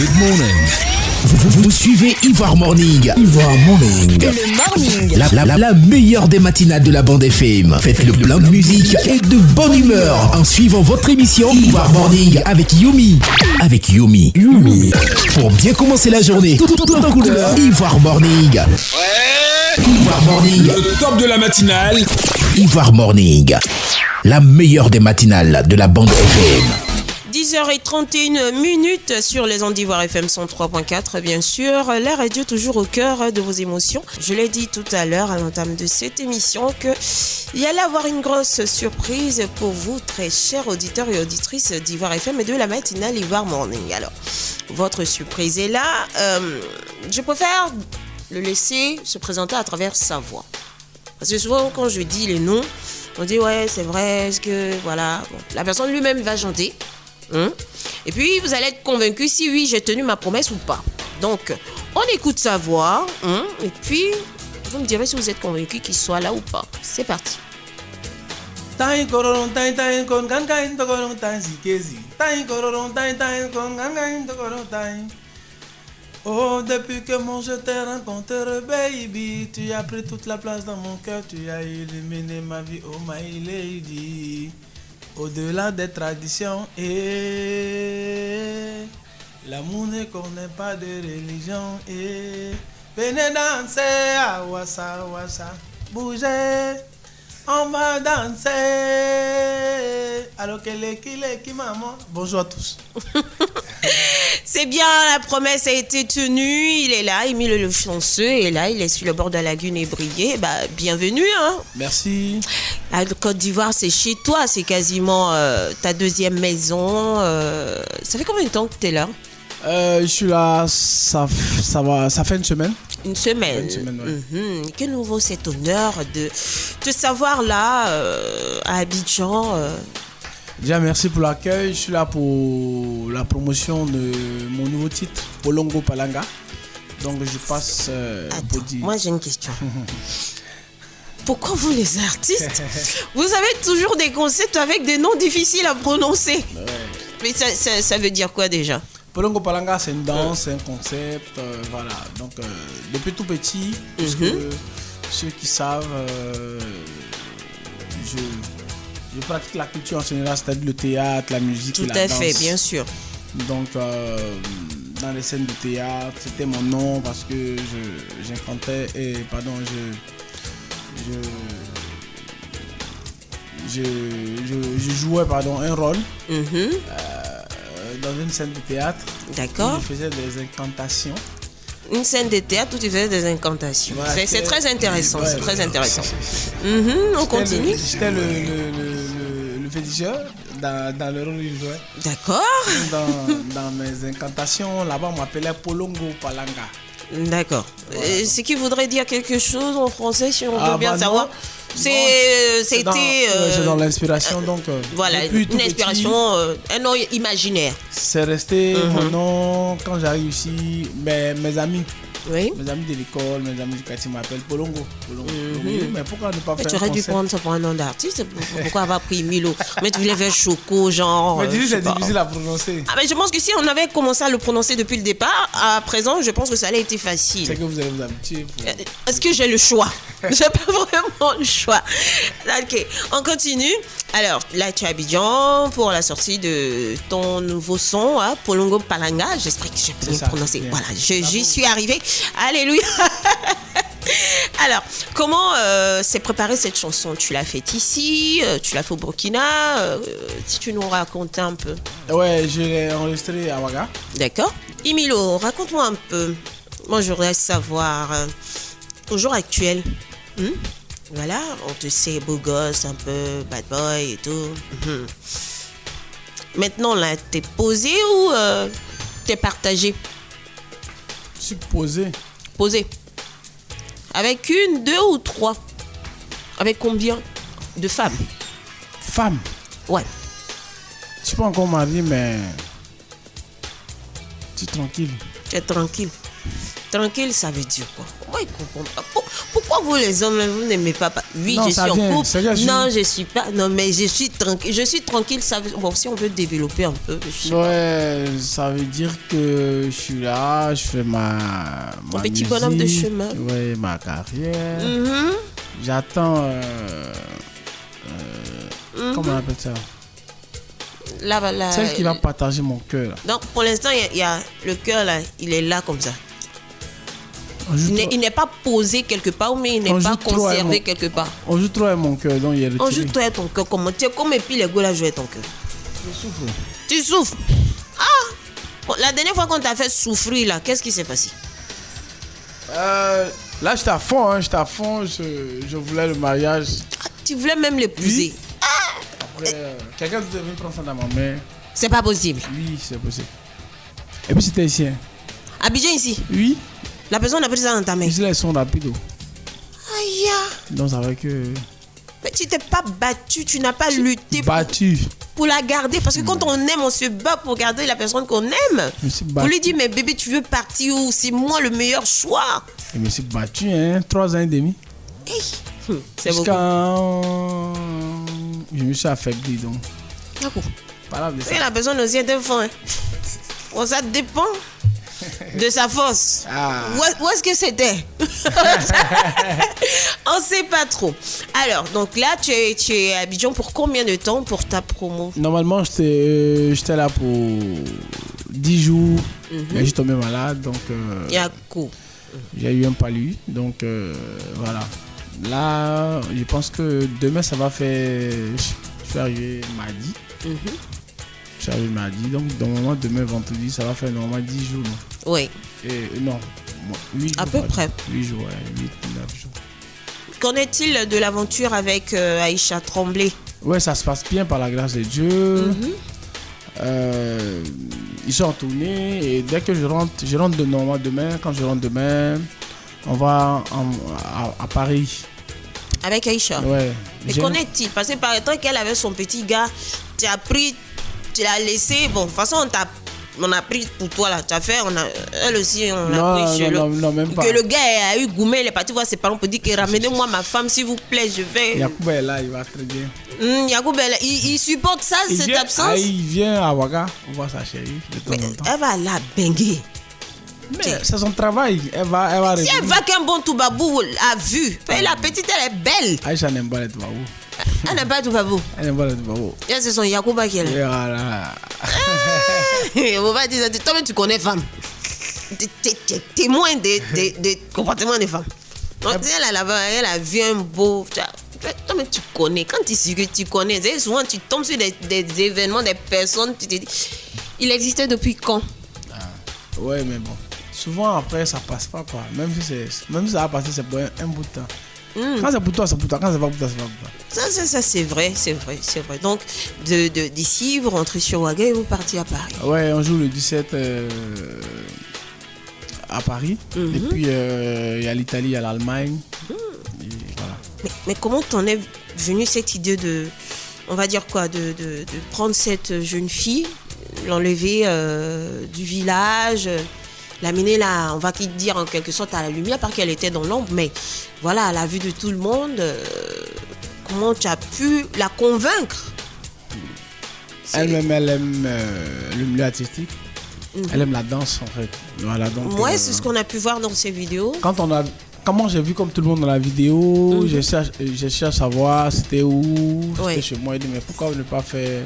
Good morning. Vous suivez Ivoire Morning. Ivoire Morning. Le morning. La meilleure des matinales de la bande FM. Faites le plein de musique et de bonne humeur en suivant votre émission Ivoire Morning avec Yumi. Yumi. Pour bien commencer la journée, tout en couleur. Ivoire Morning. Ivoire Morning. Le top de la matinale. Ivoire Morning. La meilleure des matinales de la bande FM. 10h31 sur les ondes d'Ivoire FM 103.4, bien sûr. La radio toujours au cœur de vos émotions. Je l'ai dit tout à l'heure à l'entame de cette émission qu'il y allait avoir une grosse surprise pour vous, très chers auditeurs et auditrices d'Ivoire FM et de la matinale Ivoire Morning. Alors, votre surprise est là. Je préfère le laisser se présenter à travers sa voix. Parce que souvent, quand je dis les noms, on dit ouais, c'est vrai, est-ce que voilà. Bon, la personne lui-même va chanter. Et puis vous allez être convaincu si oui j'ai tenu ma promesse ou pas. Donc on écoute sa voix et puis vous me direz si vous êtes convaincu qu'il soit là ou pas. C'est parti. Oh, depuis que moi je t'ai rencontré, baby, tu as pris toute la place dans mon cœur, tu as illuminé ma vie, oh my lady. Au-delà des traditions, et l'amour ne connaît pas de religion, et venez danser à Wassa Wassa, bougez, on va danser. Alors qu'elle est qui maman. Bonjour à tous. C'est bien, la promesse a été tenue, il est là, Émile le chanceux est là, il est sur le bord de la lagune et brillé. Bienvenue. Merci. La Côte d'Ivoire, c'est chez toi, c'est quasiment ta deuxième maison. Ça fait combien de temps que tu es là? Je suis là, ça fait une semaine. Une semaine. Ouais. Que nouveau cet honneur de te savoir là, à Abidjan. Déjà, merci pour l'accueil. Je suis là pour la promotion de mon nouveau titre, Polongo Palanga. Donc, je passe pour dire. Moi, j'ai une question. Pourquoi vous, les artistes, vous avez toujours des concepts avec des noms difficiles à prononcer? Mais ça veut dire quoi déjà? Polongo Palanga, c'est une danse, c'est un concept. Voilà. Donc, depuis tout petit, puisque ceux qui savent, je pratique la culture en général, c'est-à-dire le théâtre, la musique et la danse. Tout à fait, bien sûr. Donc, dans les scènes de théâtre, c'était mon nom parce que je jouais un rôle dans une scène de théâtre. D'accord. Je faisais des incantations. Une scène de théâtre où tu faisais des incantations. Ouais, c'est très intéressant. Ouais, c'est très intéressant. On continue. J'étais le féticheur dans le rôle que je jouais. D'accord. Dans mes incantations, là-bas, on m'appelait Polongo Palanga. D'accord. Ce qui voudrait dire quelque chose en français, si on veut bien savoir. C'est dans l'inspiration, donc. Voilà, une inspiration, un nom imaginaire. C'est resté mon nom quand j'arrive ici. Mes amis. Oui. Mes amis de l'école, mes amis du quartier m'appellent Polongo. Mais pourquoi ne pas faire tu aurais dû prendre ça pour un nom d'artiste. Pourquoi avoir pris Milo? Mais tu voulais faire Choco, genre. Mais dis, c'est difficile à prononcer. Mais je pense que si on avait commencé à le prononcer depuis le départ, à présent, je pense que ça allait été facile. C'est que vous allez vous habituer. Est-ce que j'ai le choix? J'ai pas vraiment le choix. Ok, on continue. Alors, là, tu es à Abidjan pour la sortie de ton nouveau son, Polongo Palanga. J'espère que j'ai bien prononcé. Voilà, j'y suis arrivée. Alléluia. Alors, comment s'est préparée cette chanson? Tu l'as faite ici, tu l'as fait au Burkina. Si tu nous racontes un peu. Ouais, je l'ai enregistré à Ouaga. D'accord. Emilo, raconte-moi un peu. Moi, je voudrais savoir, au jour actuel, voilà, on te sait beau gosse, un peu bad boy et tout. Maintenant, là, t'es posé ou t'es partagé? Je suis posé. Posé. Avec une, deux ou trois? Avec combien de femmes? Femmes? Ouais. Je suis pas encore marié, mais je suis tranquille. Tu es tranquille. Tranquille, ça veut dire quoi? Moi, je comprends pas. Pourquoi vous, les hommes, vous n'aimez pas? Oui, non, je suis en couple. Non, je suis pas. Non, mais je suis tranquille. Je suis tranquille. Ça veut... Bon, si on veut développer un peu. Ouais, ça veut dire que je suis là, je fais ma petit musique, bonhomme de chemin. Ouais, ma carrière. J'attends. Comment on appelle ça? Celle qui va partager mon cœur. Donc, pour l'instant, il y a le cœur là, il est là comme ça. Il n'est pas posé quelque part, mais il n'est pas conservé quelque part. On joue trop avec mon cœur, donc il est retiré. On joue trop avec ton cœur. Comment tu es comme et puis les gars là jouent avec ton cœur. Je souffre. Tu souffres? Ah! Bon, la dernière fois qu'on t'a fait souffrir là, qu'est-ce qui s'est passé? Là, j'étais à fond, je voulais le mariage. Ah, tu voulais même l'épouser? Oui. Après, quelqu'un devait prendre ça dans ma main. C'est pas possible? Oui, c'est possible. Et puis c'était ici. Hein. Abidjan ici? Oui. La personne a pris ça dans ta main? Ici, elles sont rapides. Aïe! Donc, ça va que... Mais tu t'es pas battu, tu n'as pas lutté pour la garder. Parce que quand on aime, on se bat pour garder la personne qu'on aime. Pour lui dire, mais bébé, tu veux partir où? C'est moi le meilleur choix. Je me suis battu, hein, 3 ans et demi. Hey. C'est beaucoup. Je me suis affaibli, donc. D'accord. Et la personne aussi est un fond. Hein. Bon, ça dépend de sa force. Ah. Où est-ce que c'était? On sait pas trop. Alors, donc là, tu es à Abidjan pour combien de temps pour ta promo? Normalement, j'étais là pour 10 jours. Mais je suis tombé malade, donc... Il y a coup. J'ai eu un palu, donc voilà. Là, je pense que demain, ça va faire... Je suis arrivé mardi. Je suis arrivé mardi, donc normalement, demain, vendredi, ça va faire normalement 10 jours. Non? Oui. Non, 8 jours. À peu près. 8 jours, 8, 9 jours. Qu'en est-il de l'aventure avec Aïcha Tremblay? Ouais, ça se passe bien par la grâce de Dieu. Ils sont en tournée et dès que je rentre normalement demain. Quand je rentre demain, on va à Paris. Avec Aïcha? Ouais. Mais qu'en est-il? Parce que par exemple qu'elle avait son petit gars, tu as pris, tu l'as laissé. Bon, de toute façon, on a pris pour toi là. Tu as fait, elle aussi, on a pris chez non, même pas. Que le gars a eu Goumé, il est parti voir ses parents pour dire que ramenez-moi ma femme, s'il vous plaît, je vais. Yacouba est là, il va très bien. Yacouba est là, il supporte ça, cette absence. Il vient à Ouaga, on voit sa chérie de temps en temps. Elle va la benguer. Mais c'est son travail, elle va si elle va qu'un bon Toubabou a vu, la petite elle est belle. Aïcha n'aime pas les Toubabou. Elle n'aime pas Toubabou. Elle n'aime pas les Toubabou. Et c'est son Yacouba qui est là. Et voilà. On va dire, toi-même tu connais femme. Tu es témoin des comportements des femmes. Donc elle est là-bas, elle a vu un beau... Toi-même tu connais. Quand tu connais, souvent tu tombes sur des événements, des personnes, tu te dis... Il existait depuis quand? Ouais, mais bon. Souvent après ça passe pas quoi. Même si ça va passer, c'est pour un bout de temps. Quand c'est pour toi, c'est pour toi. Quand c'est pas pour toi, c'est pas pour toi. Ça c'est vrai. Donc d'ici, vous rentrez sur Ouaga et vous partez à Paris. Ouais, on joue le 17 à Paris. Et puis il y a l'Italie, il y a l'Allemagne. Voilà. Mais comment t'en es venu cette idée de, on va dire quoi, de prendre cette jeune fille, l'enlever du village, l'amener là, on va dire en quelque sorte à la lumière, parce qu'elle était dans l'ombre, mais voilà, à la vue de tout le monde, comment tu as pu la convaincre? Elle-même, elle aime le milieu artistique, elle aime la danse en fait. Voilà, donc, ouais, c'est ce qu'on a pu voir dans ces vidéos. Comment j'ai vu comme tout le monde dans la vidéo, je cherche à savoir c'était où, c'était chez moi, et mais pourquoi ne pas faire...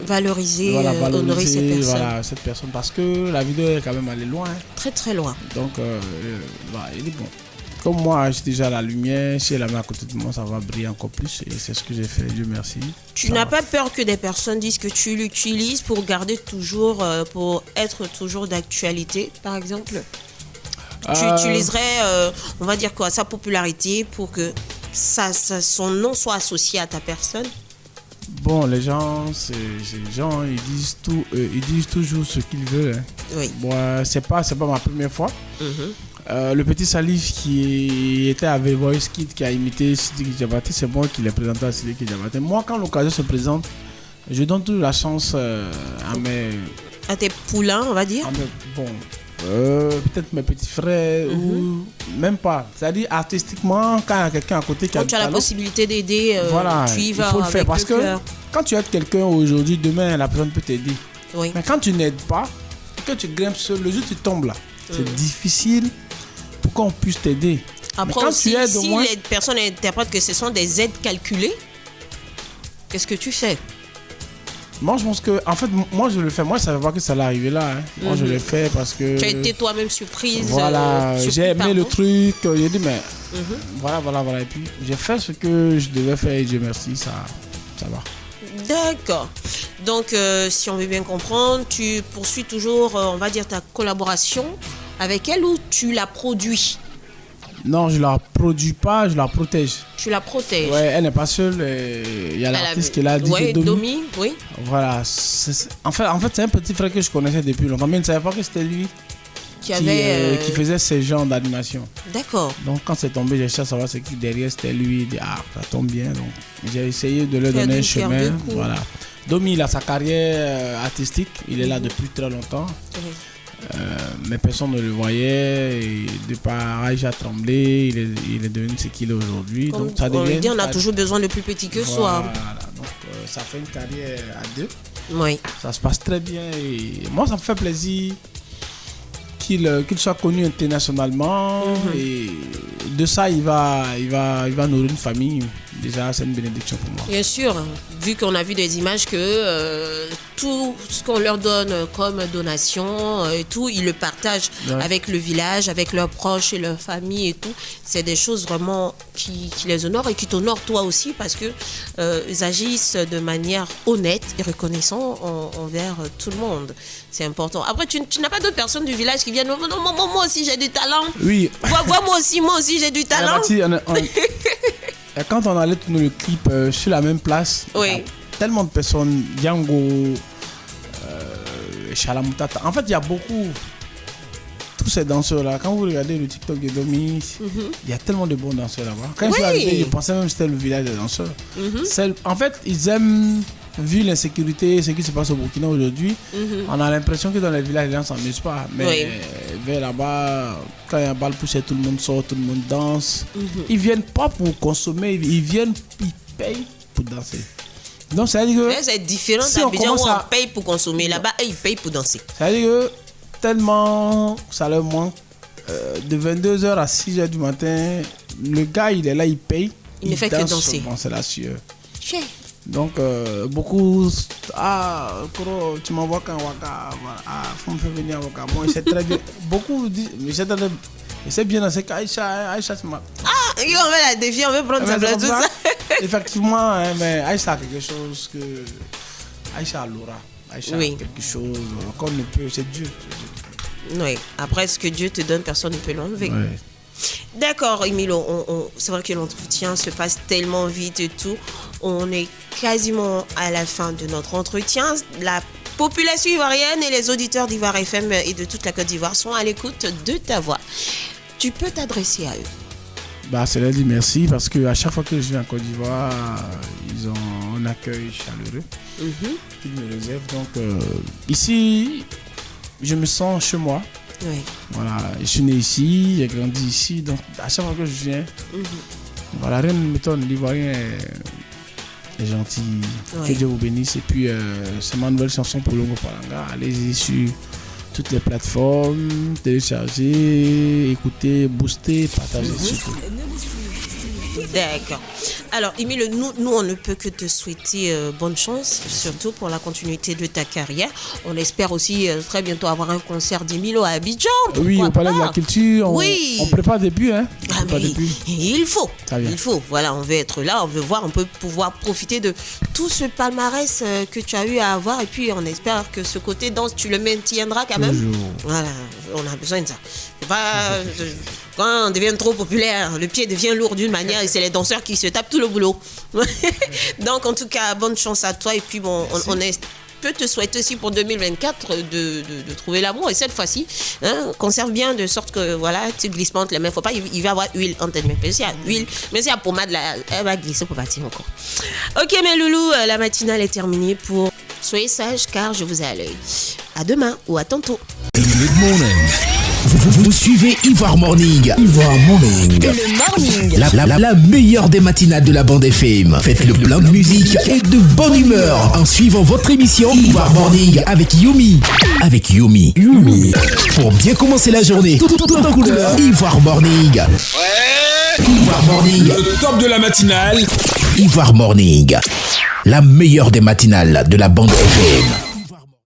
valoriser, honorer cette personne. Voilà, cette personne, parce que la vidéo est quand même allée loin. Très très loin. Donc, il est bon. Comme moi, j'ai déjà la lumière, si elle la met à côté de moi, ça va briller encore plus. Et c'est ce que j'ai fait, Dieu merci. Tu n'as pas peur que des personnes disent que tu l'utilises pour garder toujours, pour être toujours d'actualité, par exemple? Tu utiliserais, on va dire quoi, sa popularité pour que son nom soit associé à ta personne? Bon, les gens, ils disent toujours ce qu'ils veulent. Hein. Oui. Bon, c'est pas ma première fois. Le petit Salif qui était avec Voice Kid, qui a imité Sidiki Diabaté, c'est moi qui l'ai présenté à Sidiki Diabaté. Moi, quand l'occasion se présente, je donne toujours la chance à tes poulains, on va dire. peut-être mes petits frères ou même pas. C'est-à-dire artistiquement, quand il y a quelqu'un à côté qui a Quand tu as la possibilité d'aider, voilà, tu y il vas faut le faire avec parce le que cœur. quand tu aides quelqu'un aujourd'hui, demain la personne peut t'aider. Oui. Mais quand tu n'aides pas, que tu grimpes seul, le jour où tu tombes là, c'est difficile pour qu'on puisse t'aider. Après quand aussi, tu aides, si au moins... les personnes interprètent que ce sont des aides calculées, qu'est-ce que tu fais? Moi, je pense que, en fait, moi, je le fais. Moi, je ne savais pas que ça allait arriver là. Hein. Moi, je le fais parce que... Tu as été toi-même surprise. Voilà, surpris, j'ai aimé pardon. le truc. J'ai dit, mais voilà. Et puis, j'ai fait ce que je devais faire et Dieu merci, ça va. D'accord. Donc, si on veut bien comprendre, tu poursuis toujours, on va dire, ta collaboration avec elle ou tu la produis? Non, je la produis pas, je la protège. Tu la protèges? Ouais, elle n'est pas seule. Il y a l'artiste qui l'a dit. Ouais, Domi, oui. Voilà. En fait, c'est un petit frère que je connaissais depuis longtemps, mais je ne savais pas que c'était lui qui faisait ces genres d'animation. D'accord. Donc, quand c'est tombé, j'ai cherché à savoir ce qui derrière, c'était lui. Ça tombe bien. Donc, j'ai essayé de leur donner un chemin. Voilà. Domi, il a sa carrière artistique. Il est là depuis très longtemps. Mais personne ne le voyait. Et de par Aïcha Tremblay, il est devenu ce qu'il est aujourd'hui. Comme donc, ça devient, on a toujours besoin de plus petit que soi. Donc, ça fait une carrière à deux. Oui. Ça se passe très bien. Et moi, ça me fait plaisir qu'il soit connu internationalement. Et de ça, il va nourrir une famille. Déjà, c'est une bénédiction pour moi. Bien sûr, vu qu'on a vu des images que tout ce qu'on leur donne comme donation et tout, ils le partagent avec le village, avec leurs proches et leur famille et tout. C'est des choses vraiment qui les honorent et qui t'honorent toi aussi parce que ils agissent de manière honnête et reconnaissante envers tout le monde. C'est important. Après, tu n'as pas d'autres personnes du village qui viennent. Non, moi aussi j'ai du talent. Oui. Vois, moi aussi j'ai du talent. Quand on allait tourner le clip sur la même place, il y a tellement de personnes, Django, Chalamutata. En fait, il y a beaucoup, tous ces danseurs-là. Quand vous regardez le TikTok de Domi, il y a tellement de bons danseurs là-bas. Quand je suis arrivé, je pensais même que c'était le village des danseurs. En fait, ils aiment, vu l'insécurité, ce qui se passe au Burkina aujourd'hui, on a l'impression que dans les villages, les gens ne s'amusent pas. Mais vers là-bas, quand il y a un bal poussé, tout le monde sort, tout le monde danse. Ils ne viennent pas pour consommer, ils viennent, ils payent pour danser. Donc, c'est-à-dire que... C'est différent d'Abidjan où on paye pour consommer. Là-bas, ils payent pour danser. C'est-à-dire que tellement ça leur manque, de 22h à 6h du matin, le gars, il est là, il paye. Il ne fait que danser. Bon, c'est la sueur. Donc, beaucoup... Koro, tu m'envoies qu'un waka. Faut me faire venir un waka. Moi, c'est très bien. Beaucoup disent... Mais c'est bien dans ce cas. Aïcha, c'est ma... on veut la défier, on veut prendre sa place, tout ça. Effectivement, mais Aïcha a quelque chose que... Aïcha a l'aura. Aïcha a quelque chose qu'on ne peut... C'est Dieu. Oui. Après, ce que Dieu te donne, personne ne peut l'enlever. Ouais. D'accord, Emilio, c'est vrai que l'entretien se passe tellement vite et tout. On est quasiment à la fin de notre entretien. La population ivoirienne et les auditeurs d'Ivoire FM et de toute la Côte d'Ivoire sont à l'écoute de ta voix. Tu peux t'adresser à eux. C'est leur dire merci parce qu'à chaque fois que je viens en Côte d'Ivoire, ils ont un accueil chaleureux. Ils me réservent. Donc ici, je me sens chez moi. Oui. Voilà, je suis né ici, j'ai grandi ici, donc à chaque fois que je viens, voilà, rien ne m'étonne, l'Ivoirien est gentil, que Dieu vous bénisse. Et puis, c'est ma nouvelle chanson pour Longo Palanga. Allez-y sur toutes les plateformes, télécharger, écouter, booster, partager surtout. D'accord. Alors, Emile, nous, on ne peut que te souhaiter bonne chance, surtout pour la continuité de ta carrière. On espère aussi très bientôt avoir un concert d'Emilio à Abidjan. Oui, au Palais de la Culture. On prépare depuis, hein. Il faut. Voilà, on veut être là, on veut voir, on peut pouvoir profiter de tout ce palmarès que tu as eu à avoir. Et puis, on espère que ce côté danse, tu le maintiendras quand même. Toujours. Voilà, on a besoin de ça. C'est pas... Quand on devient trop populaire, le pied devient lourd d'une manière et c'est les danseurs qui se tapent tout le boulot. Donc, en tout cas, bonne chance à toi. Et puis, bon, on peut te souhaiter aussi pour 2024 de trouver l'amour. Et cette fois-ci, conserve bien de sorte que, voilà, tu glisses pas entre les mains. Faut pas, il va y avoir huile entre tes mains. Mais s'il y a huile, mais s'il y a pommade, là, elle va glisser pour partir encore. Ok, mes loulous, la matinale est terminée pour... Soyez sages car je vous ai à l'œil. À demain ou à tantôt. Good morning. Vous suivez Ivoire Morning. Ivoire Morning. Le morning. La meilleure des matinales de la bande FM. Faites le plein de musique et de bonne humeur en suivant votre émission Ivoire Morning avec Yumi. Avec Yumi. Pour bien commencer la journée, tout en couleur. Ivoire Morning. Ivoire Morning. Le top de la matinale. Ivoire Morning. La meilleure des matinales de la bande FM.